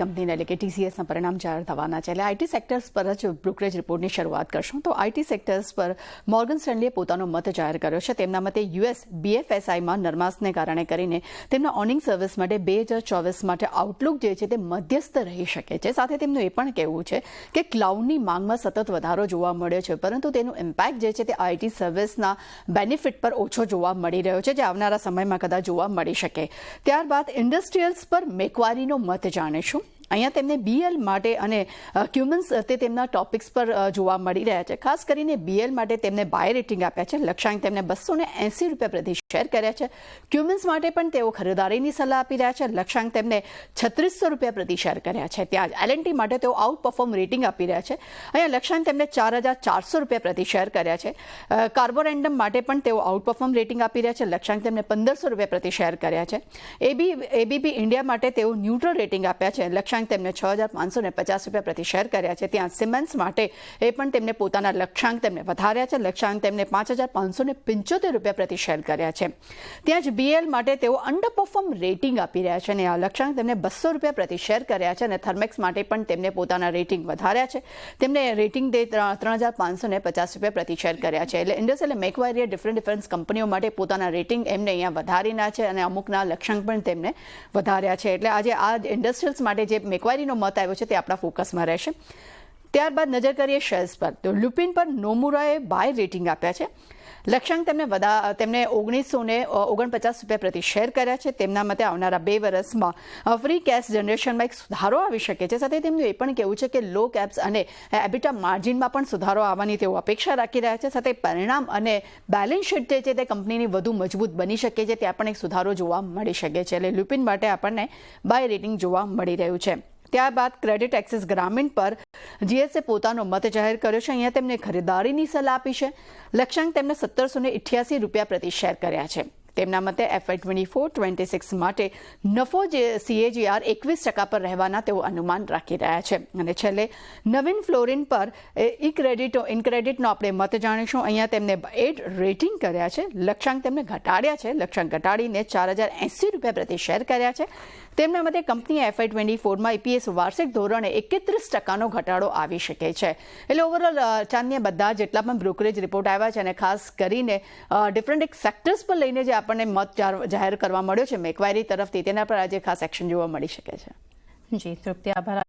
કંપનીના એટલે કે TCSના પરિણામ જાહેર થવાના છે એટલે આઈટી સેક્ટર્સ પર જ બ્રોકરેજ રિપોર્ટની શરૂઆત કરશું તો આઈટી સેક્ટર્સ પર મોર્ગન સ્ટેનલીએ પોતાનો મત જાહેર કર્યો છે. તેમના મતે યુએસ BFSIમાં નરમાશને કારણે કરીને તેમના ઓર્નિંગ સર્વિસ માટે 2024 માટે આઉટલુક જે છે તે મધ્યસ્થ રહી શકે છે. સાથે તેમનું એ પણ કહેવું છે કે ક્લાઉડની માંગમાં સતત વધારો જોવા મળ્યો છે, પરંતુ તેનું ઇમ્પેક્ટ જે છે તે આઈટી સર્વિસના બેનિફિટ પર ઓછો જોવા મળી રહ્યો છે, જે આવનારા સમયમાં કદાચ જોવા મળી શકે. ત્યારબાદ ઇન્ડસ્ટ્રીયલ્સ પર મેકવારીનો મત જાણીશું. અહીંયા તેમને BL માટે અને ક્યુમન્સ તે તેમના ટોપિક્સ પર જોવા મળી રહ્યા છે. ખાસ કરીને BL માટે તેમને બાય રેટિંગ આપ્યા છે. લક્ષ્યાંક તેમને ₹280 પ્રતિ શેર કર્યા છે. ક્યુમન્સ માટે પણ તેઓ ખરીદારીની સલાહ આપી રહ્યા છે. લક્ષ્યાંક તેમને ₹3600 પ્રતિ શેર કર્યા છે. ત્યાં જ L&T માટે તેઓ આઉટ પરફોર્મ રેટિંગ આપી રહ્યા છે. અહીંયા લક્ષ્યાંક તેમને ₹4400 પ્રતિ શેર કર્યા છે. કાર્બોરેન્ડમ માટે પણ તેઓ આઉટ પરફોર્મ રેટિંગ આપી રહ્યા છે. લક્ષ્યાંક તેમને ₹1500 પ્રતિ શેર કર્યા છે. ABB ઇન્ડિયા માટે તેઓ ન્યુટ્રલ રેટિંગ આપ્યા છે. લક્ષ્યાંક તેમને ₹6550 પ્રતિ શેર કર્યા છે. ત્યાં સિમેન્સ માટે એ પણ તેમને પોતાના લક્ષ્યાંક તેમને વધાર્યા છે. લક્ષ્યાંક તેમને ₹5575 પ્રતિ શેર કર્યા છે. ત્યાં જ BL માટે તેઓ અંડર પરફોર્મ રેટિંગ આપી રહ્યા છે અને આ લક્ષ્યાંક તેમને ₹200 પ્રતિ શેર કર્યા છે અને થર્મેક્સ માટે પણ તેમને પોતાના રેટિંગ વધાર્યા છે. તેમને રેટિંગ ₹3550 પ્રતિ શેર કર્યા છે. એટલે ઇન્ડસ્ટ્રીયલ મેકવારીએ ડિફરન્ટ કંપનીઓ માટે પોતાના રેટિંગ એમને અહીંયા વધારીના છે અને અમુકના લક્ષ્યાંક પણ તેમને વધાર્યા છે. એટલે આજે આ ઇન્ડસ્ટ્રીયલ્સ માટે જે મેકવારીનો મત આવ્યો છે તે આપણા ફોકસમાં રહેશે. ત્યારબાદ નજર કરીએ શેર્સ પર તો લુપિન પર નોમુરાએ બાય રેટિંગ આપ્યા છે. લક્ષ્યાંક તેમને ₹1949 પ્રતિ શેર કર્યા છે. તેમના મતે આવનારા 2 વર્ષમાં ફ્રી કેશ જનરેશનમાં એક સુધારો આવી શકે છે. સાથે તેમનું એ પણ કહેવું છે કે લો કેપ્સ અને એબિટા માર્જિનમાં પણ સુધારો આવવાની તેઓ અપેક્ષા રાખી રહ્યા છે. સાથે પરિણામ અને બેલેન્સ શીટ જે છે તે કંપનીની વધુ મજબૂત બની શકે છે. ત્યાં પણ એક સુધારો જોવા મળી શકે છે. એટલે લુપિન માટે આપણને બાય રેટિંગ જોવા મળી રહ્યું છે. ત્યારબાદ ક્રેડિટ એક્સિસ ગ્રામીણ પર GSએ પોતાનો મત જાહેર કર્યો છે. અહીંયા તેમને ખરીદારીની સલાહ આપી છે. લક્ષ્યાંક તેમને ₹1788 પ્રતિ શેર કર્યા છે. તેમના મતે FY24-26 માટે નફો જે CAGR 21% પર રહેવાના તેઓ અનુમાન રાખી રહ્યા છે. અને છેલ્લે નવીન ફ્લોરિન પર ઇનક્રેડિટનો આપણે મત જાણીશું. અહીંયા તેમને 8 રેટિંગ કર્યા છે. લક્ષ્યાંક તેમને ઘટાડ્યા છે. લક્ષ્યાંક ઘટાડીને ₹4080 પ્રતિ શેર કર્યા છે. તેમના મતે કંપનીએ FY24માં EPS વાર્ષિક ધોરણે 31%નો ઘટાડો આવી શકે છે. એટલે ઓવરઓલ ચાંદીએ બધા જેટલા પણ બ્રોકરેજ રિપોર્ટ આવ્યા છે અને ખાસ કરીને ડિફરન્ટ સેક્ટર્સ પર લઈને જે આપણને મત જાહેર કરવા મળ્યો છે મેકવાયરી તરફથી, તેના પર આજે ખાસ એક્શન જોવા મળી શકે છે. જી તૃપ્તિ, આભાર.